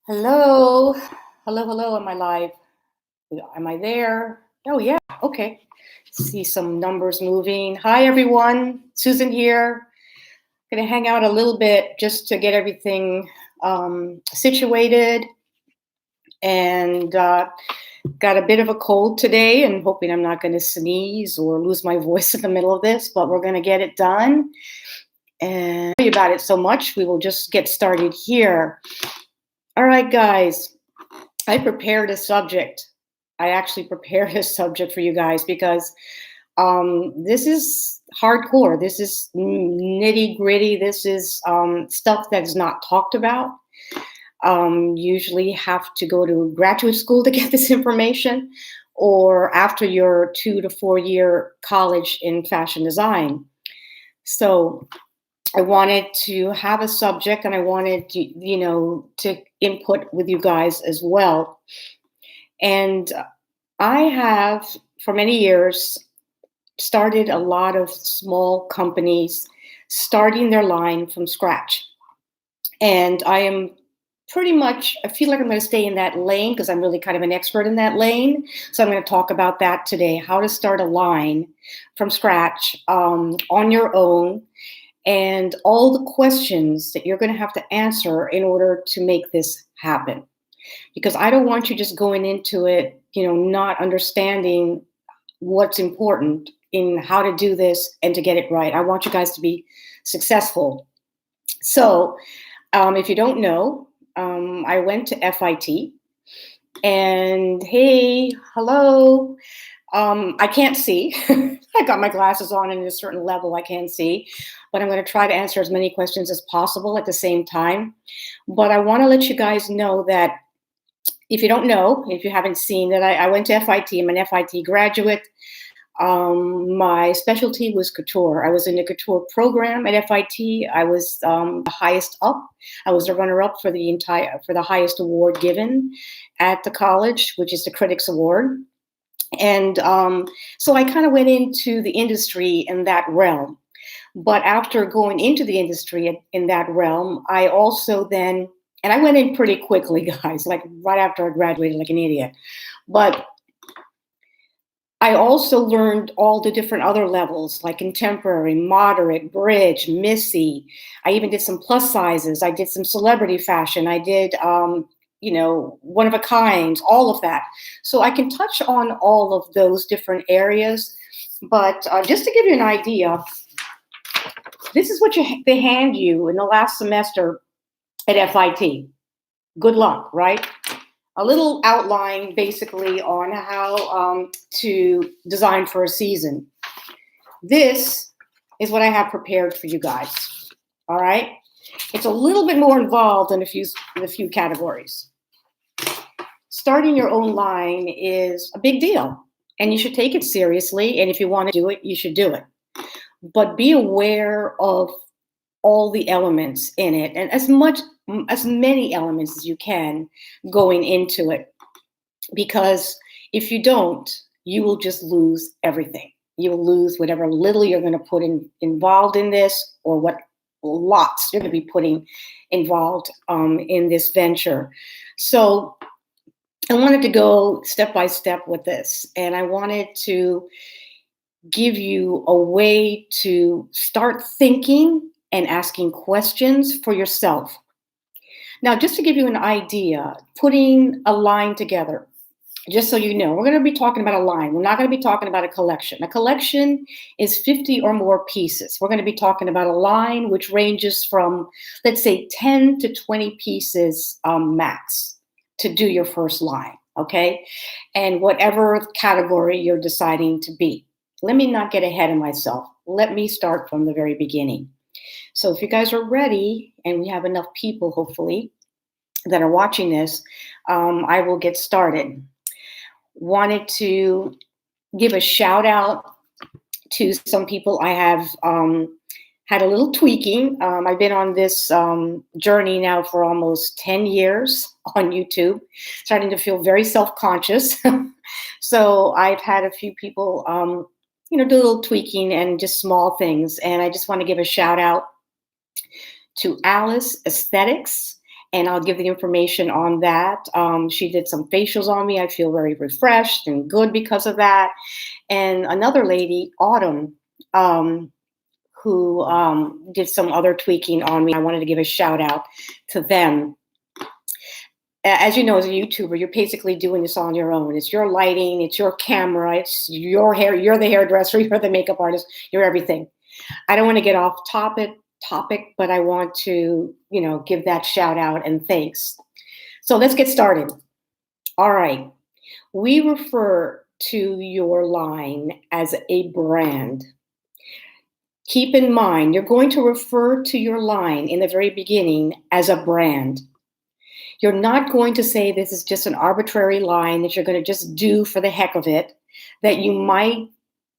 Hello. Hello. Am I live? Am I there? Oh, yeah. Okay. See some numbers moving. Hi, everyone. Susan here. Going to hang out a little bit just to get everything situated. And got a bit of a cold today and hoping I'm not going to sneeze or lose my voice in the middle of this, but we're going to get it done. And sorry about it so much. We will just get started here. All right, guys. I prepared a subject. I actually prepared a subject for you guys because this is hardcore. This is nitty gritty. This is stuff that's not talked about. Usually have to go to graduate school to get this information, or after your 2 to 4 year college in fashion design. So I wanted to have a subject and I wanted to input with you guys as well. And I have, for many years, started a lot of small companies starting their line from scratch. And I am I feel like I'm going to stay in that lane because I'm really kind of an expert in that lane. So I'm going to talk about that today, how to start a line from scratch on your own, and all the questions that you're going to have to answer in order to make this happen. Because I don't want you just going into it, not understanding what's important in how to do this and to get it right. I want you guys to be successful. So if you don't know, I went to FIT, and hey, hello. I can't see. I got my glasses on, and at a certain level I can't see, but I'm going to try to answer as many questions as possible at the same time. But I want to let you guys know that if you don't know, if you haven't seen that, I went to FIT. I'm an FIT graduate. My specialty was couture. I was in the couture program at FIT. I was the highest up. I was the runner-up for the highest award given at the college, which is the Critics Award. And so I kind of went into the industry in that realm. But after going into the industry in that realm, I also then, and I went in pretty quickly, guys, like right after I graduated, like an idiot. But I also learned all the different other levels, like contemporary, moderate, bridge, Missy. I even did some plus sizes. I did some celebrity fashion. I did, one of a kind, all of that. So I can touch on all of those different areas. But just to give you an idea, this is what they hand you in the last semester at FIT. Good luck, right? A little outline basically on how to design for a season. This is what I have prepared for you guys. All right. It's a little bit more involved in a few categories. Starting your own line is a big deal, and you should take it seriously. And if you want to do it, you should do it. But be aware of all the elements in it, and as many elements as you can going into it, because if you don't, you will just lose everything. You will lose whatever little you're going to put involved in this, or what lots you're going to be putting involved in this venture. So I wanted to go step by step with this, and I wanted to give you a way to start thinking and asking questions for yourself. Now, just to give you an idea, putting a line together, just so you know, we're going to be talking about a line. We're not going to be talking about a collection. A collection is 50 or more pieces. We're going to be talking about a line which ranges from, let's say, 10 to 20 pieces max to do your first line, okay? And whatever category you're deciding to be. Let me not get ahead of myself. Let me start from the very beginning. So if you guys are ready, and we have enough people, hopefully, that are watching this, I will get started. Wanted to give a shout out to some people I have had a little tweaking. I've been on this journey now for almost 10 years on YouTube, starting to feel very self-conscious. So I've had a few people, do a little tweaking and just small things. And I just want to give a shout out to Alice Aesthetics, and I'll give the information on that. She did some facials on me. I feel very refreshed and good because of that. And another lady, Autumn, who did some other tweaking on me. I wanted to give a shout out to them. As you know, as a YouTuber, you're basically doing this on your own. It's your lighting, it's your camera, it's your hair. You're the hairdresser, you're the makeup artist, you're everything. I don't want to get off topic, but I want to, give that shout out and thanks. So let's get started. All right. We refer to your line as a brand. Keep in mind, you're going to refer to your line in the very beginning as a brand. You're not going to say this is just an arbitrary line that you're going to just do for the heck of it, that you might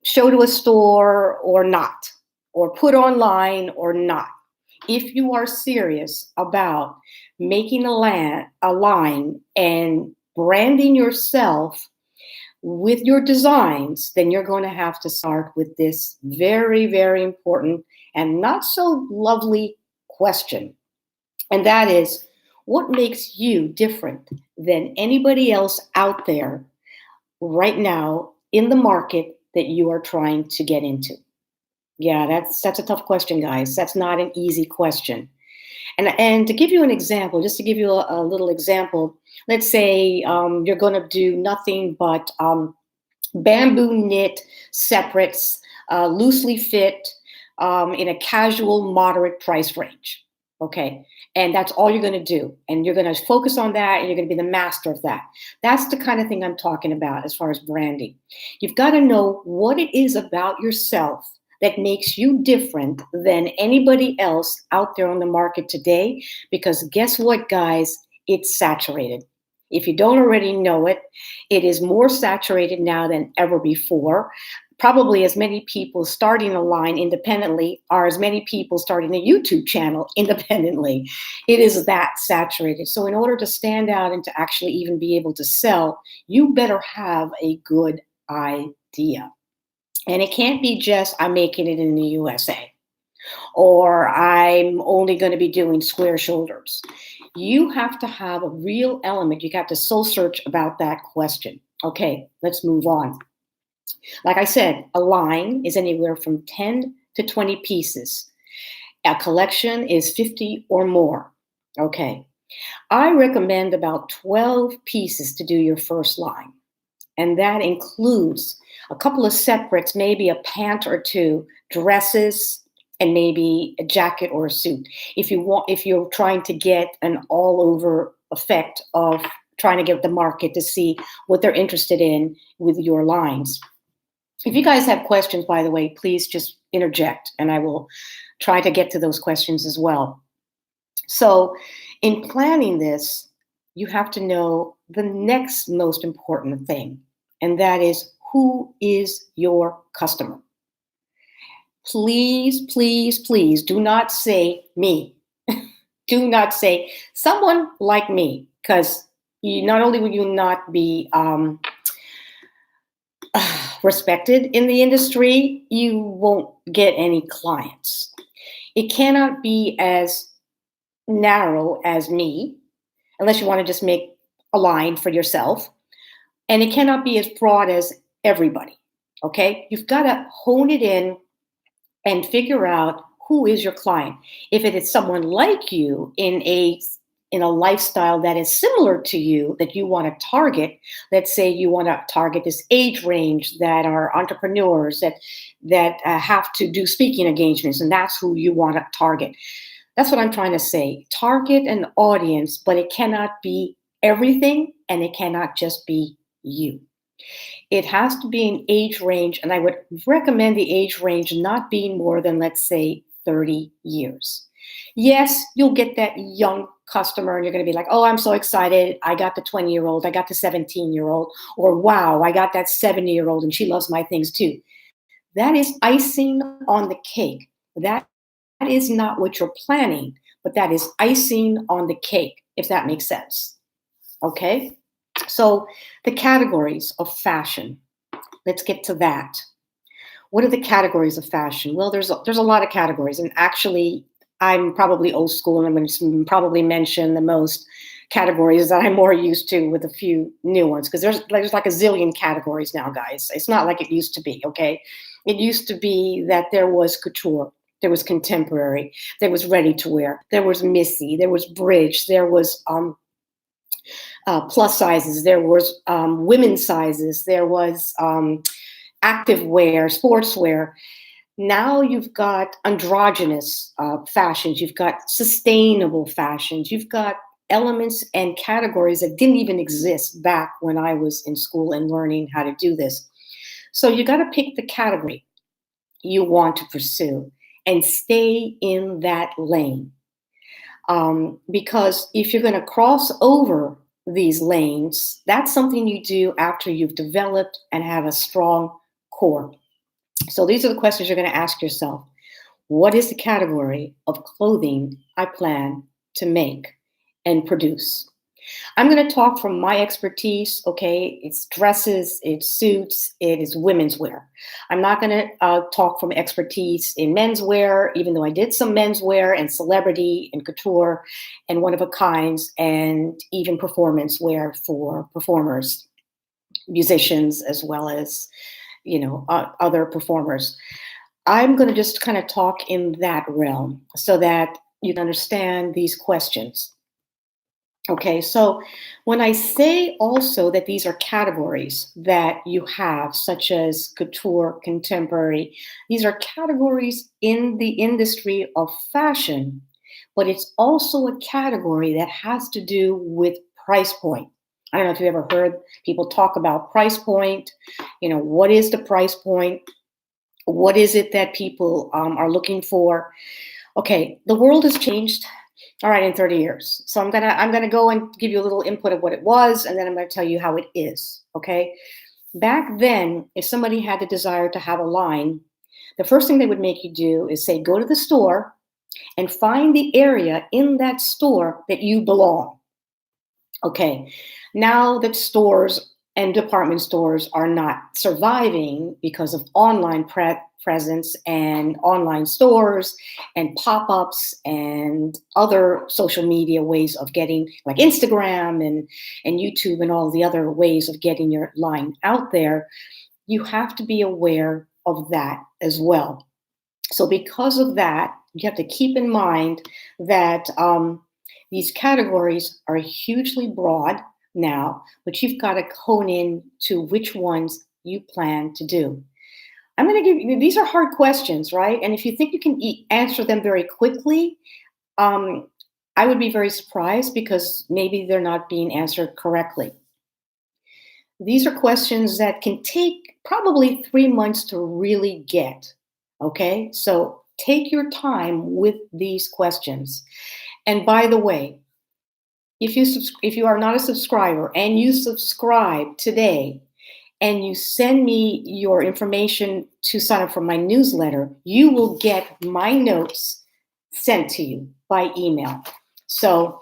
show to a store or not, or put online or not. If you are serious about making a line and branding yourself with your designs, then you're going to have to start with this very, very important and not so lovely question. And that is, what makes you different than anybody else out there right now in the market that you are trying to get into? Yeah, that's a tough question, guys. That's not an easy question. And to give you an example, just to give you a little example, let's say you're going to do nothing but bamboo knit separates, loosely fit, in a casual, moderate price range. Okay. And that's all you're going to do. And you're going to focus on that, and you're going to be the master of that. That's the kind of thing I'm talking about as far as branding. You've got to know what it is about yourself that makes you different than anybody else out there on the market today. Because guess what, guys? It's saturated. If you don't already know it, it is more saturated now than ever before. Probably as many people starting a line independently are as many people starting a YouTube channel independently. It is that saturated. So in order to stand out and to actually even be able to sell, you better have a good idea. And it can't be just, I'm making it in the USA, or I'm only going to be doing square shoulders. You have to have a real element. You got to soul search about that question. Okay, let's move on. Like I said, a line is anywhere from 10 to 20 pieces. A collection is 50 or more. Okay. I recommend about 12 pieces to do your first line. And that includes a couple of separates, maybe a pant or two, dresses, and maybe a jacket or a suit. If you're trying to get an all-over effect of trying to get the market to see what they're interested in with your lines. If you guys have questions, by the way, please just interject, and I will try to get to those questions as well. So in planning this, you have to know the next most important thing, and that is, who is your customer? Please, please, please do not say me. Do not say someone like me, because not only will you not be respected in the industry, you won't get any clients. It cannot be as narrow as me, unless you want to just make a line for yourself. And it cannot be as broad as everybody. Okay? You've got to hone it in and figure out who is your client. If it is someone like you in a lifestyle that is similar to you that you want to target, let's say you want to target this age range that are entrepreneurs that have to do speaking engagements, and that's who you want to target. That's what I'm trying to say. Target an audience, but it cannot be everything, and it cannot just be you. It has to be an age range, and I would recommend the age range not being more than, let's say, 30 years. Yes, you'll get that young customer, and you're going to be like, oh, I'm so excited. I got the 20-year-old, I got the 17-year-old, or wow, I got that 70-year-old, and she loves my things too. That is icing on the cake. That is not what you're planning, but that is icing on the cake, if that makes sense. Okay? So the categories of fashion, let's get to that. What are the categories of fashion? Well, there's a lot of categories, and actually I'm probably old school, and I'm going to probably mention the most categories that I'm more used to with a few new ones, because there's like a zillion categories now, guys. It's not like it used to be, okay? It used to be that there was couture, there was contemporary, there was ready to wear, there was Missy, there was bridge, there was plus sizes, there was women's sizes, there was active wear, sportswear. Now you've got androgynous fashions, you've got sustainable fashions, you've got elements and categories that didn't even exist back when I was in school and learning how to do this. So you got to pick the category you want to pursue and stay in that lane. Because if you're going to cross over these lanes, that's something you do after you've developed and have a strong core. So these are the questions you're going to ask yourself. What is the category of clothing I plan to make and produce? I'm going to talk from my expertise, okay? It's dresses, it's suits, it is women's wear. I'm not going to talk from expertise in menswear, even though I did some menswear and celebrity and couture and one-of-a-kinds and even performance wear for performers, musicians, as well as, other performers. I'm going to just kind of talk in that realm so that you can understand these questions. Okay, so when I say also that these are categories that you have, such as couture, contemporary, these are categories in the industry of fashion, but it's also a category that has to do with price point. I don't know if you've ever heard people talk about price point. What is the price point? What is it that people are looking for? Okay, the world has changed. All right, in 30 years. So I'm gonna go and give you a little input of what it was, and then I'm gonna tell you how it is. Okay. Back then, if somebody had the desire to have a line, the first thing they would make you do is say, go to the store and find the area in that store that you belong. Okay. Now that stores and department stores are not surviving because of online presence and online stores and pop-ups and other social media ways of getting, like Instagram and YouTube and all the other ways of getting your line out there, you have to be aware of that as well. So because of that, you have to keep in mind that these categories are hugely broad now, but you've got to hone in to which ones you plan to do. I'm going to give you, these are hard questions, right? And if you think you can answer them very quickly, I would be very surprised, because maybe they're not being answered correctly. These are questions that can take probably 3 months to really get, okay? So take your time with these questions. And by the way, if you are not a subscriber and you subscribe today and you send me your information to sign up for my newsletter, you will get my notes sent to you by email. So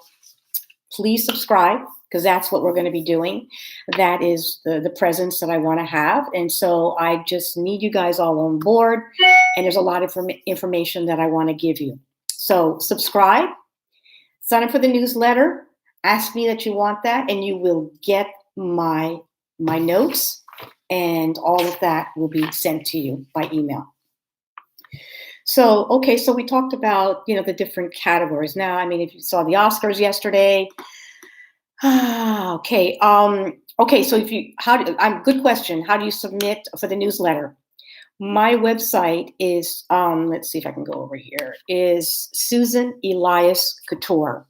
please subscribe, because that's what we're going to be doing. That is the presence that I want to have. And so I just need you guys all on board. And there's a lot of information that I want to give you. So subscribe, sign up for the newsletter, ask me that you want that, and you will get my notes, and all of that will be sent to you by email. So, okay, so we talked about, the different categories. Now, I mean, if you saw the Oscars yesterday, okay. Okay, so good question. How do you submit for the newsletter? My website is, let's see if I can go over here, is Susan Elias Couture.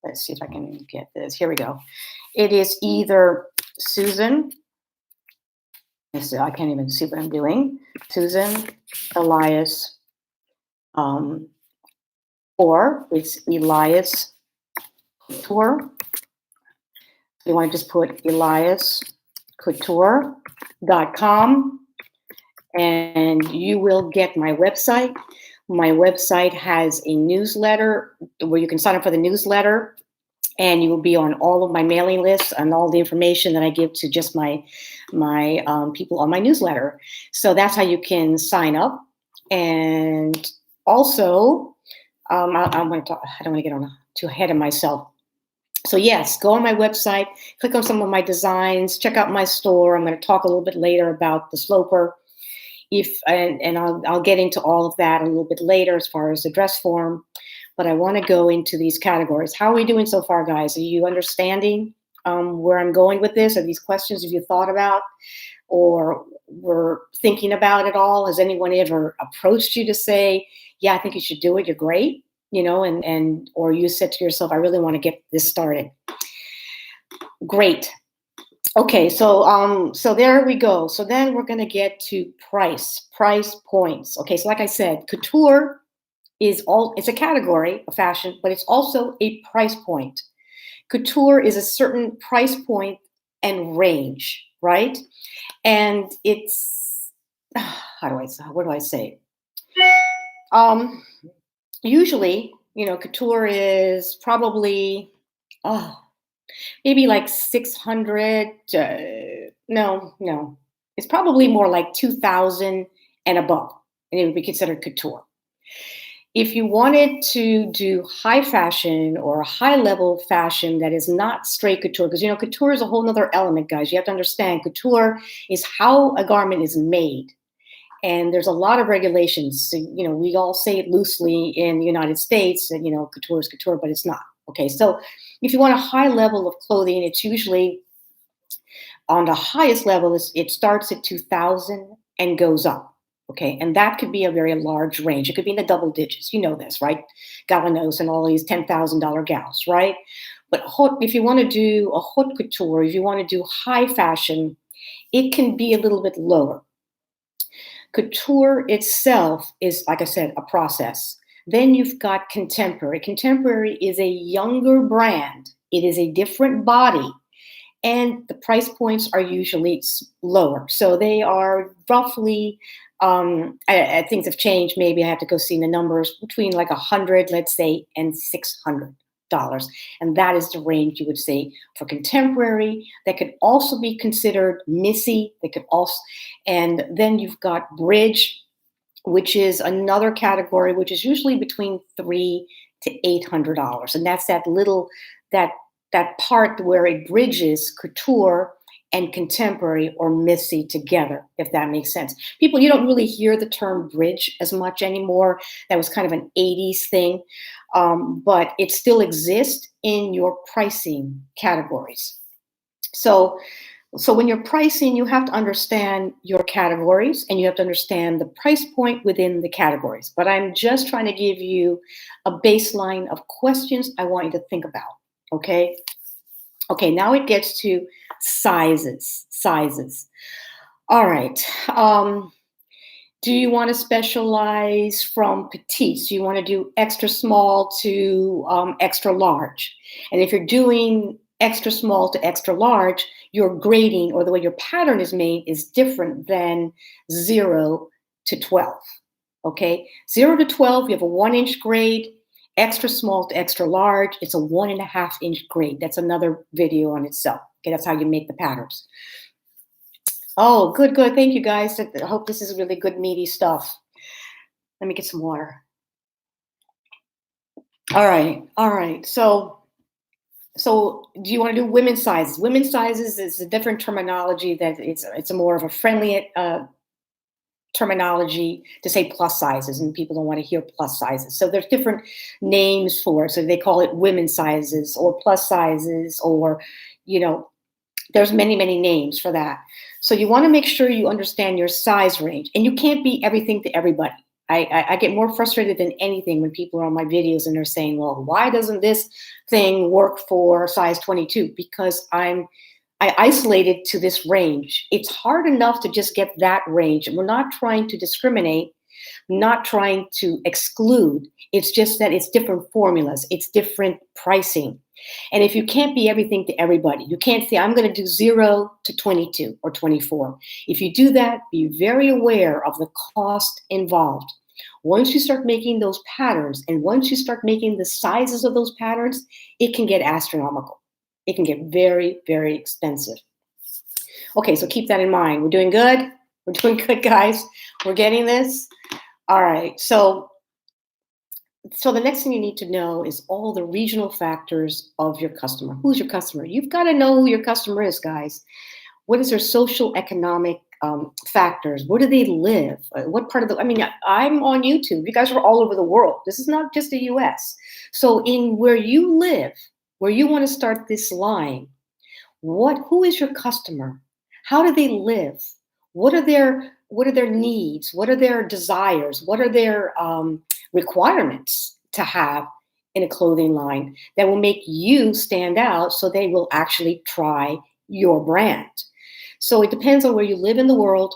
Let's see if I can get this. Here we go. It is either Susan, I can't even see what I'm doing, Susan Elias, or it's Elias Couture. You want to just put eliascouture.com, and you will get my website. My website has a newsletter where you can sign up for the newsletter, and you will be on all of my mailing lists and all the information that I give to just my people on my newsletter. So that's how you can sign up. And also, I'm going to talk, I don't want to get on too ahead of myself. So yes, go on my website, click on some of my designs, check out my store. I'm going to talk a little bit later about the sloper. And I'll get into all of that a little bit later as far as the dress form. But I want to go into these categories. How are we doing so far, guys? Are you understanding where I'm going with this? Are these questions have you thought about or were thinking about it all? Has anyone ever approached you to say, yeah, I think you should do it. You're great, and or you said to yourself, I really want to get this started. Great. Okay, so there we go. So then we're going to get to price points. Okay, so like I said, couture it's a category of fashion, but it's also a price point. Couture is a certain price point and range, right? And it's what do I say? Usually, couture is probably maybe like 600. No, it's probably more like 2,000 and above, and it would be considered couture. If you wanted to do high fashion or high level fashion that is not straight couture, because couture is a whole nother element, guys. You have to understand couture is how a garment is made. And there's a lot of regulations. So, we all say it loosely in the United States that, couture is couture, but it's not. Okay, so if you want a high level of clothing, it's usually on the highest level, it starts at 2,000 and goes up. Okay, and that could be a very large range. It could be in the double digits. You know this, right? Galanos and all these $10,000 gals, right? But if you want to do a haute couture, if you want to do high fashion, it can be a little bit lower. Couture itself is, like I said, a process. Then you've got contemporary. Contemporary is a younger brand. It is a different body. And the price points are usually lower. So they are roughly, things have changed. Maybe I have to go see the numbers between like 100, let's say, and $600. And that is the range you would say for contemporary. That could also be considered Missy. They could also, and then you've got bridge, which is another category, which is usually between $300 to $800. And that's that part where it bridges couture and contemporary or Missy together, if that makes sense. People, you don't really hear the term bridge as much anymore. That was kind of an 80s thing, but it still exists in your pricing categories. So when you're pricing, you have to understand your categories and you have to understand the price point within the categories. But I'm just trying to give you a baseline of questions I want you to think about. Okay, now it gets to sizes. All right. Do you want to specialize from petites? Do you want to do extra small to extra large? And if you're doing extra small to extra large, your grading or the way your pattern is made is different than 0 to 12. Okay, 0 to 12, you have a 1-inch grade. Extra small to extra large, it's a 1.5-inch grade. That's another video on itself. Okay, that's how you make the patterns. Oh, good. Thank you, guys. I hope this is really good, meaty stuff. Let me get some water. All right. So do you want to do women's sizes? Women's sizes is a different terminology. That it's a more of a friendly terminology to say plus sizes, and people don't want to hear plus sizes. So there's different names for it. So they call it women's sizes or plus sizes, or there's many names for that. So you want to make sure you understand your size range, and you can't be everything to everybody. I get more frustrated than anything when people are on my videos and they're saying, well, why doesn't this thing work for size 22? Because I isolated to this range. It's hard enough to just get that range. And we're not trying to discriminate, not trying to exclude. It's just that it's different formulas. It's different pricing. And if you can't be everything to everybody, you can't say, I'm going to do 0 to 22 or 24. If you do that, be very aware of the cost involved. Once you start making those patterns and once you start making the sizes of those patterns, it can get astronomical. It can get very, very expensive. Okay, so keep that in mind. We're doing good. We're doing good, guys. We're getting this. All right. So So the next thing you need to know is all the regional factors of your customer. Who's your customer? You've got to know who your customer is, guys. What is their social economic factors? Where do they live? What part of the? I mean, I'm on YouTube. You guys are all over the world. This is not just the U.S. So in where you live, where you want to start this line, who is your customer? How do they live? What are their needs? What are their desires? What are their requirements to have in a clothing line that will make you stand out so they will actually try your brand? So it depends on where you live in the world.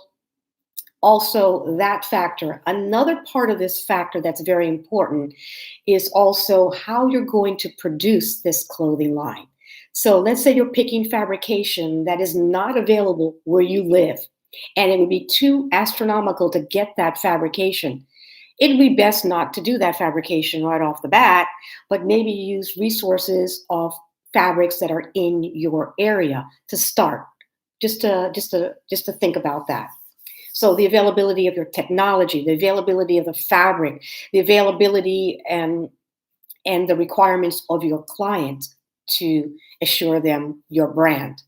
Also, that factor. Another part of this factor that's very important is also how you're going to produce this clothing line. So let's say you're picking fabrication that is not available where you live, and it would be too astronomical to get that fabrication. It would be best not to do that fabrication right off the bat, but maybe use resources of fabrics that are in your area to start. Just to think about that. So the availability of your technology, the availability of the fabric, the availability and the requirements of your client to assure them your brand.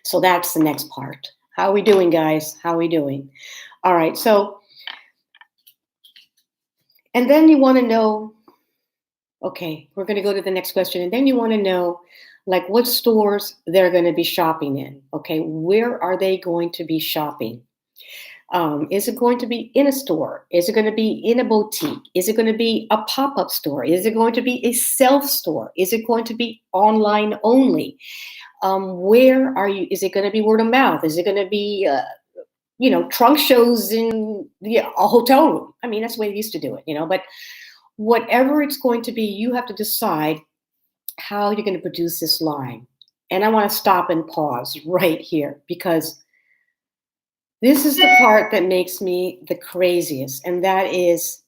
So that's the next part. How are we doing, guys? How are we doing? All right. So, and then you want to know, okay, we're going to go to the next question. And then you want to know, like, what stores they're going to be shopping in. Okay. Where are they going to be shopping? Is it going to be in a store? Is it going to be in a boutique? Is it going to be a pop-up store? Is it going to be a self-store? Is it going to be online only? Where are you? Is it going to be word of mouth? Is it going to be, trunk shows in a hotel room? I mean, that's the way they used to do it. But whatever it's going to be, you have to decide how you're going to produce this line. And I want to stop and pause right here because this is the part that makes me the craziest, and that is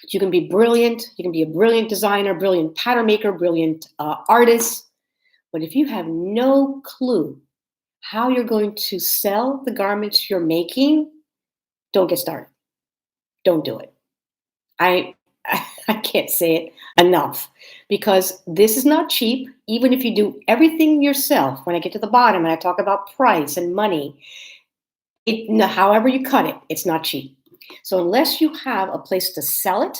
you can be brilliant. You can be a brilliant designer, brilliant pattern maker, brilliant artist. But if you have no clue how you're going to sell the garments you're making, don't get started. Don't do it. I can't say it enough because this is not cheap. Even if you do everything yourself, when I get to the bottom and I talk about price and money, however you cut it, it's not cheap. So unless you have a place to sell it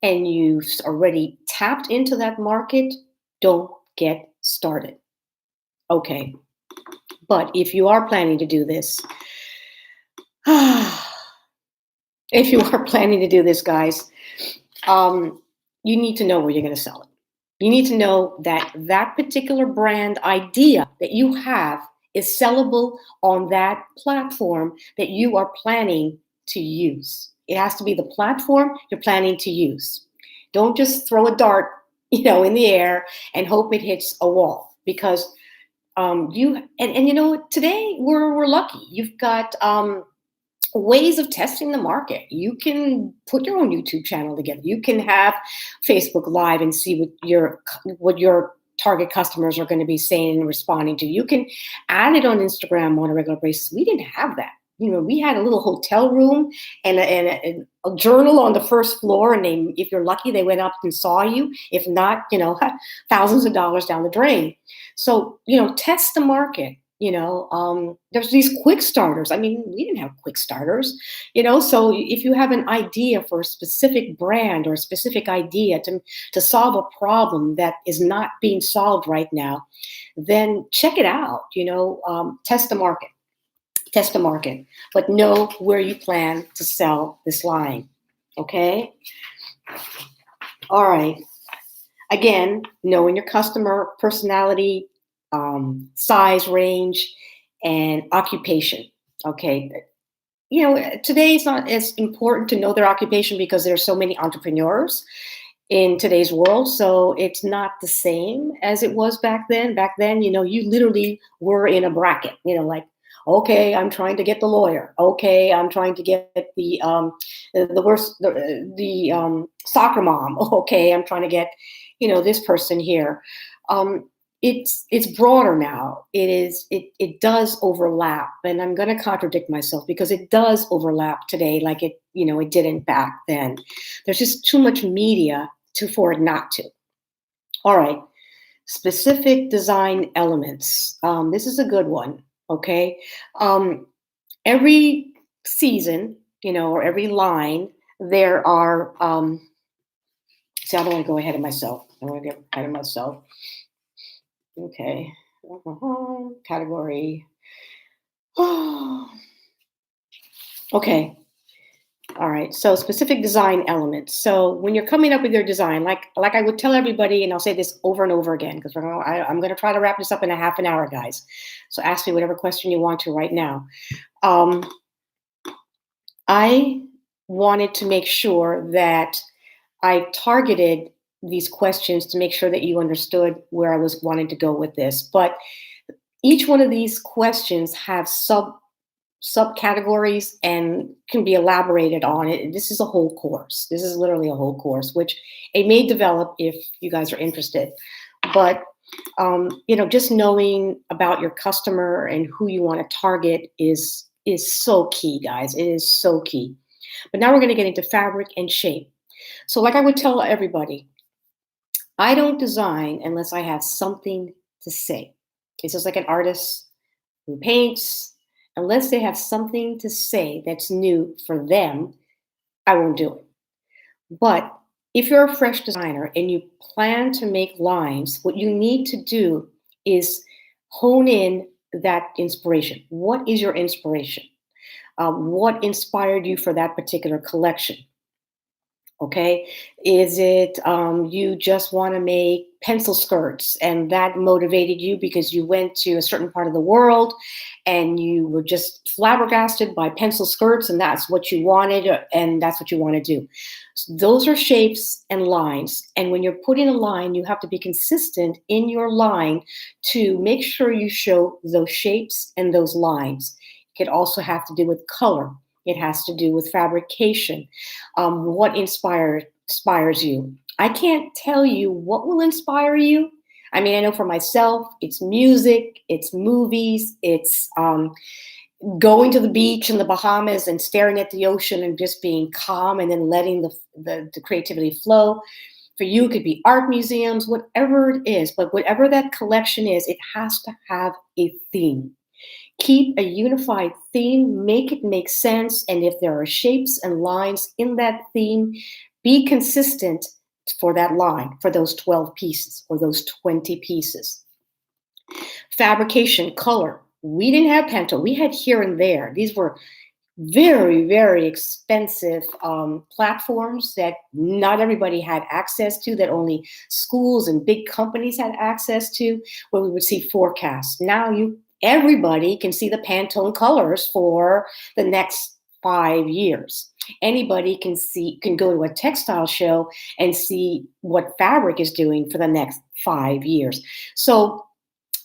and you've already tapped into that market, don't get started. Okay. But if you are planning to do this, guys, you need to know where you're going to sell it. You need to know that particular brand idea that you have is sellable on that platform that you are planning to use. It has to be the platform you're planning to use. Don't just throw a dart, in the air and hope it hits a wall because today we're lucky. You've got ways of testing the market. You can put your own YouTube channel together. You can have Facebook Live and see what your target customers are going to be saying and responding to. You can add it on Instagram on a regular basis. We didn't have that. We had a little hotel room and a journal on the first floor, and if you're lucky, they went up and saw you. If not, thousands of dollars down the drain. So, test the market. There's these quick starters. I mean, we didn't have quick starters, so if you have an idea for a specific brand or a specific idea to solve a problem that is not being solved right now, then check it out, test the market. Test the market, but know where you plan to sell this line. Okay. All right. Again, knowing your customer personality, size range, and occupation. Okay. Today it's not as important to know their occupation because there are so many entrepreneurs in today's world. So it's not the same as it was back then. Back then, you literally were in a bracket, like, okay, I'm trying to get the lawyer. Okay, I'm trying to get the soccer mom. Okay, I'm trying to get, this person here. it's broader now. It does overlap, and I'm going to contradict myself because it does overlap today, like it didn't back then. There's just too much media for it not to. All right, specific design elements. This is a good one. Okay, every season, or every line, there are. See, I don't want to go ahead of myself. I don't want to get ahead of myself. Okay. Category. Okay. All right. So specific design elements. So when you're coming up with your design, like I would tell everybody, and I'll say this over and over again, because I'm going to try to wrap this up in a half an hour, guys. So ask me whatever question you want to right now. I wanted to make sure that I targeted these questions to make sure that you understood where I was wanting to go with this. But each one of these questions have subcategories and can be elaborated on it. This is a whole course. This is literally a whole course, which it may develop if you guys are interested. But just knowing about your customer and who you want to target is so key, guys. It is so key. But now we're going to get into fabric and shape. So like I would tell everybody, I don't design unless I have something to say. It's just like an artist who paints. Unless they have something to say that's new for them, I won't do it. But if you're a fresh designer and you plan to make lines, what you need to do is hone in that inspiration. What is your inspiration? What inspired you for that particular collection? Okay, is it you just want to make pencil skirts and that motivated you because you went to a certain part of the world and you were just flabbergasted by pencil skirts and that's what you wanted and that's what you want to do? So those are shapes and lines. And when you're putting a line, you have to be consistent in your line to make sure you show those shapes and those lines. It could also have to do with color. It has to do with fabrication. What inspires you? I can't tell you what will inspire you. I mean, I know for myself, it's music, it's movies, it's going to the beach in the Bahamas and staring at the ocean and just being calm and then letting the creativity flow. For you, it could be art museums, whatever it is. But whatever that collection is, it has to have a theme. Keep a unified theme, make it make sense, and if there are shapes and lines in that theme, be consistent for that line, for those 12 pieces or those 20 pieces. Fabrication, color. We didn't have Pantone. We had here and there. These were very, very expensive platforms that not everybody had access to, that only schools and big companies had access to, where we would see forecasts. Now everybody can see the Pantone colors for the next 5 years. Anybody can go to a textile show and see what fabric is doing for the next 5 years. So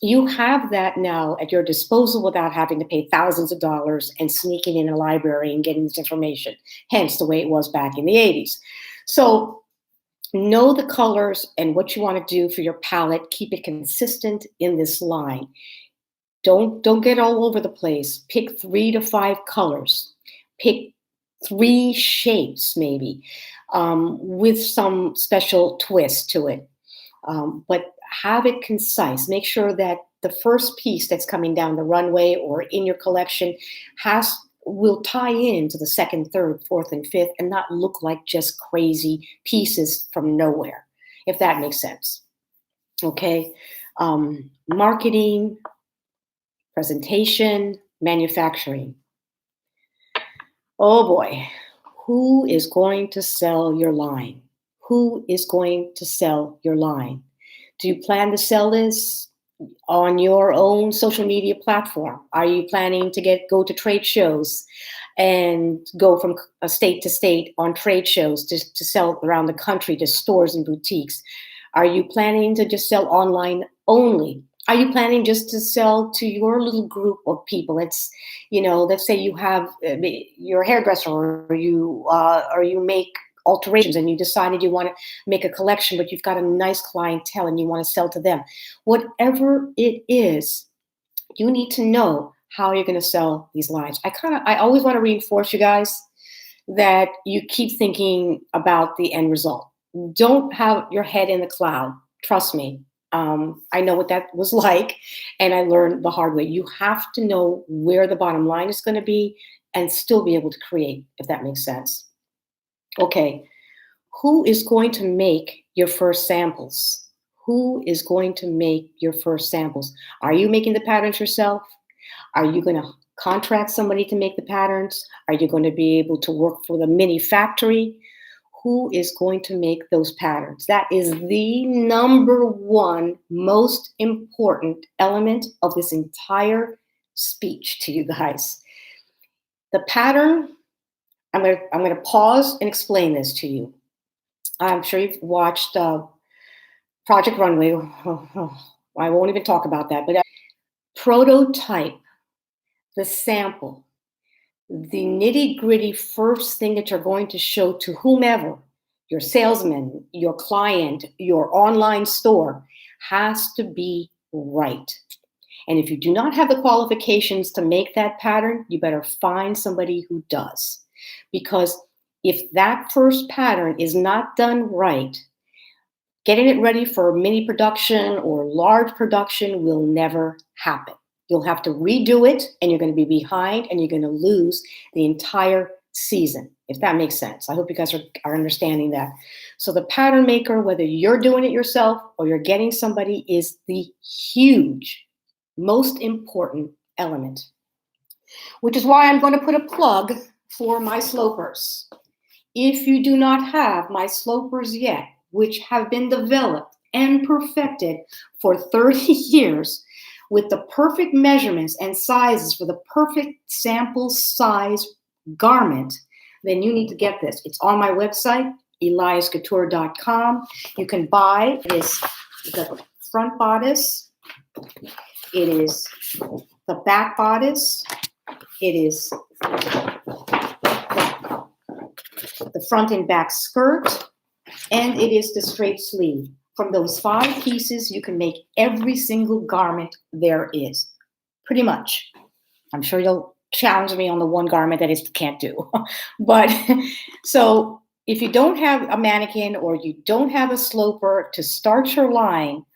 you have that now at your disposal without having to pay thousands of dollars and sneaking in a library and getting this information, hence the way it was back in the 80s. So know the colors and what you want to do for your palette. Keep it consistent in this line. Don't get all over the place. Pick 3 to 5 colors. Pick 3 shapes, maybe, with some special twist to it. But have it concise. Make sure that the first piece that's coming down the runway or in your collection will tie into the second, third, fourth, and fifth and not look like just crazy pieces from nowhere, if that makes sense. Okay. Marketing, presentation, manufacturing. Oh boy, who is going to sell your line? Who is going to sell your line? Do you plan to sell this on your own social media platform? Are you planning to go to trade shows and go from state to state on trade shows to sell around the country to stores and boutiques? Are you planning to just sell online only? Are you planning just to sell to your little group of people? It's, let's say you have your hairdresser or you make alterations and you decided you want to make a collection, but you've got a nice clientele and you want to sell to them. Whatever it is, you need to know how you're going to sell these lines. I always want to reinforce you guys that you keep thinking about the end result. Don't have your head in the cloud. Trust me. I know what that was like, and I learned the hard way. You have to know where the bottom line is going to be and still be able to create, if that makes sense. Okay, who is going to make your first samples? Who is going to make your first samples? Are you making the patterns yourself? Are you going to contract somebody to make the patterns? Are you going to be able to work for the mini factory? Who is going to make those patterns? That is the number one most important element of this entire speech to you guys. The pattern, I'm going to pause and explain this to you. I'm sure you've watched Project Runway. I won't even talk about that, but prototype, the sample, the nitty-gritty first thing that you're going to show to whomever, your salesman, your client, your online store, has to be right. And if you do not have the qualifications to make that pattern, you better find somebody who does. Because if that first pattern is not done right, getting it ready for mini production or large production will never happen. You'll have to redo it, and you're going to be behind, and you're going to lose the entire season, if that makes sense. I hope you guys are understanding that. So the pattern maker, whether you're doing it yourself or you're getting somebody, is the huge, most important element, which is why I'm going to put a plug for my slopers. If you do not have my slopers yet, which have been developed and perfected for 30 years, with the perfect measurements and sizes for the perfect sample size garment, then you need to get this. It's on my website, eliascouture.com. You can buy this, the front bodice. It is the back bodice. It is the front and back skirt. And it is the straight sleeve. From those 5 pieces, you can make every single garment there is, pretty much. I'm sure you'll challenge me on the one garment that it can't do. But so if you don't have a mannequin or you don't have a sloper to start your line,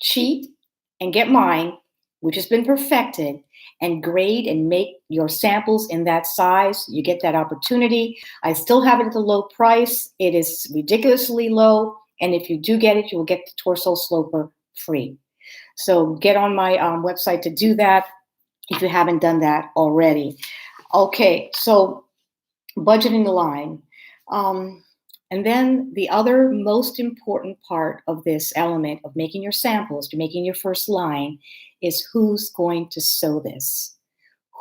cheat and get mine, which has been perfected, and grade and make your samples in that size. You get that opportunity. I still have it at a low price. It is ridiculously low. And if you do get it, you will get the torso sloper free. So get on my website to do that if you haven't done that already. Okay, so budgeting the line. And then the other most important part of this element of making your samples, to making your first line, is who's going to sew this?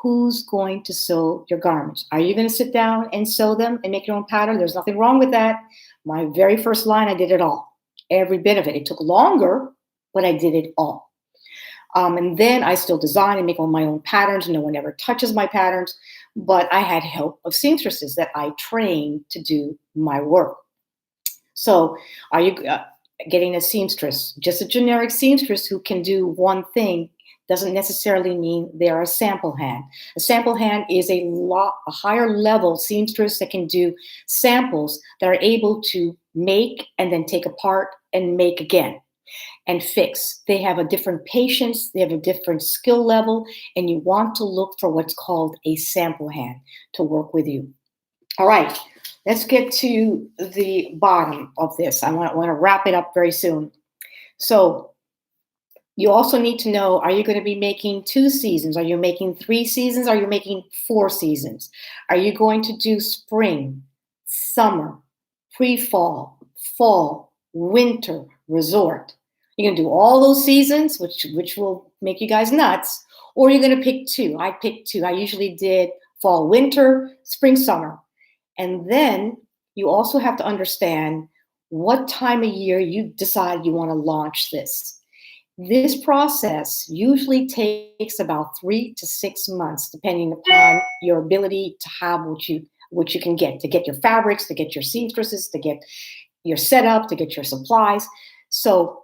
Who's going to sew your garments? Are you going to sit down and sew them and make your own pattern? There's nothing wrong with that. My very first line, I did it all, every bit of it. It took longer, but I did it all. And then I still design and make all my own patterns. No one ever touches my patterns, but I had help of seamstresses that I trained to do my work. So are you getting a seamstress? Just a generic seamstress who can do one thing doesn't necessarily mean they're a sample hand. A sample hand is a higher level seamstress that can do samples that are able to make and then take apart and make again and fix. They have a different patience, they have a different skill level, and you want to look for what's called a sample hand to work with you. All right, let's get to the bottom of this. I want to wrap it up very soon. So you also need to know, are you going to be making 2 seasons? Are you making 3 seasons? Are you making 4 seasons? Are you going to do spring, summer, pre-fall, fall, winter, resort? You're going to do all those seasons, which will make you guys nuts, or you're going to pick 2. I picked 2. I usually did fall, winter, spring, summer. And then you also have to understand what time of year you decide you want to launch this. This process usually takes about 3 to 6 months, depending upon your ability to have what you which you can get to get your fabrics, to get your seamstresses, to get your setup, to get your supplies. So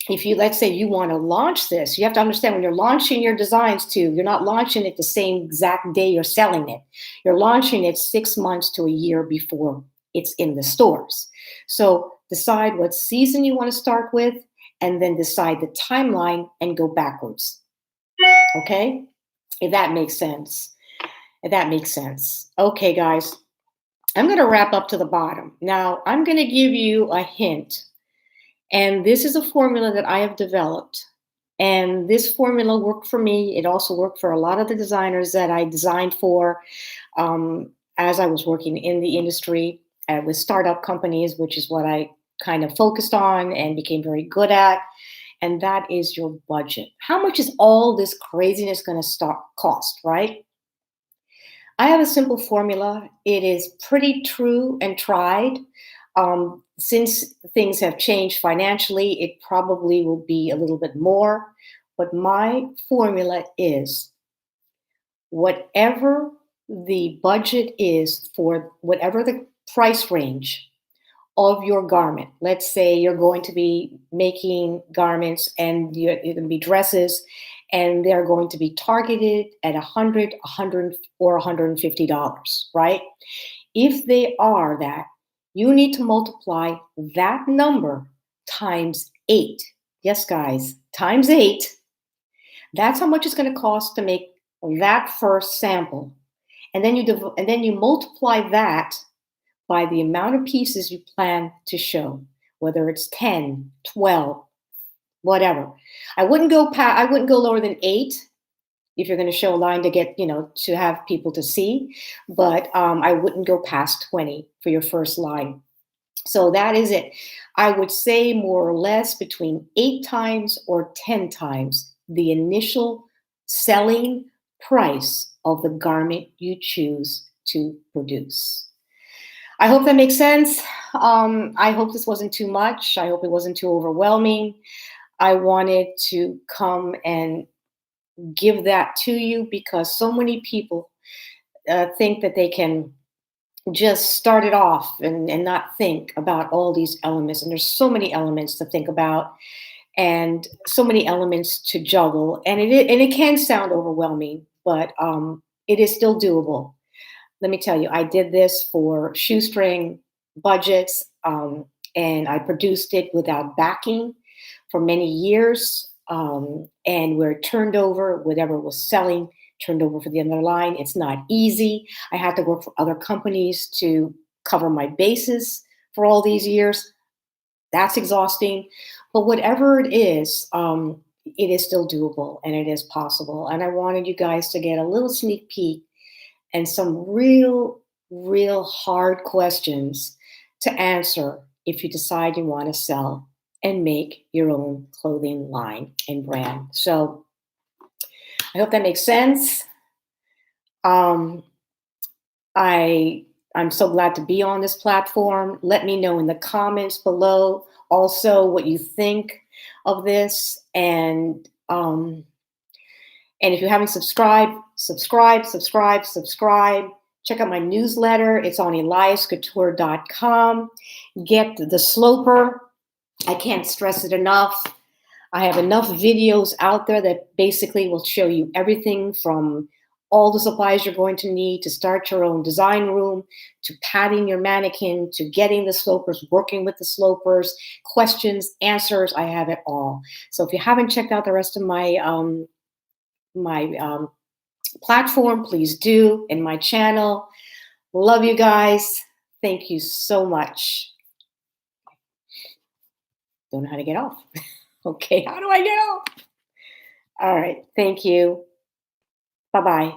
if you, let's say you want to launch this, you have to understand when you're launching your designs too, you're not launching it the same exact day you're selling it. You're launching it 6 months to a year before it's in the stores. So decide what season you want to start with, and then decide the timeline and go backwards. Okay? If that makes sense. If that makes sense. Okay, guys, I'm going to wrap up to the bottom. Now, I'm going to give you a hint. And this is a formula that I have developed. And this formula worked for me. It also worked for a lot of the designers that I designed for as I was working in the industry with startup companies, which is what I kind of focused on and became very good at. And that is your budget. How much is all this craziness going to cost, right? I have a simple formula. It is pretty true and tried. Since things have changed financially, it probably will be a little bit more. But my formula is whatever the budget is for whatever the price range of your garment. Let's say you're going to be making garments and you're going to be dresses, and they're going to be targeted at $100, $100, or $150, right? If they are that, you need to multiply that number times 8. Yes, guys, times 8. That's how much it's going to cost to make that first sample. And then you multiply that by the amount of pieces you plan to show, whether it's 10, 12, whatever. I wouldn't go lower than 8 if you're going to show a line to get, to have people to see, but I wouldn't go past 20 for your first line. So that is it. I would say more or less between 8 times or 10 times the initial selling price of the garment you choose to produce. I hope that makes sense. I hope this wasn't too much. I hope it wasn't too overwhelming. I wanted to come and give that to you because so many people think that they can just start it off and not think about all these elements. And there's so many elements to think about and so many elements to juggle. And it can sound overwhelming, but it is still doable. Let me tell you, I did this for shoestring budgets, and I produced it without backing for many years. And we're turned over, whatever was selling, turned over for the other line. It's not easy. I had to work for other companies to cover my bases for all these years. That's exhausting. But whatever it is still doable and it is possible. And I wanted you guys to get a little sneak peek and some real hard questions to answer if you decide you want to sell and make your own clothing line and brand. So I hope that makes sense. I'm so glad to be on this platform. Let me know in the comments below also what you think of this. And if you haven't subscribed, subscribe. Check out my newsletter. It's on eliascouture.com. Get the sloper. I can't stress it enough. I have enough videos out there that basically will show you everything from all the supplies you're going to need to start your own design room, to padding your mannequin, to getting the slopers, working with the slopers, questions, answers. I have it all. So if you haven't checked out the rest of my platform, please do, in my channel. Love you guys. Thank you so much. Don't know how to get off. Okay, how do I get off? All right, thank you. Bye-bye.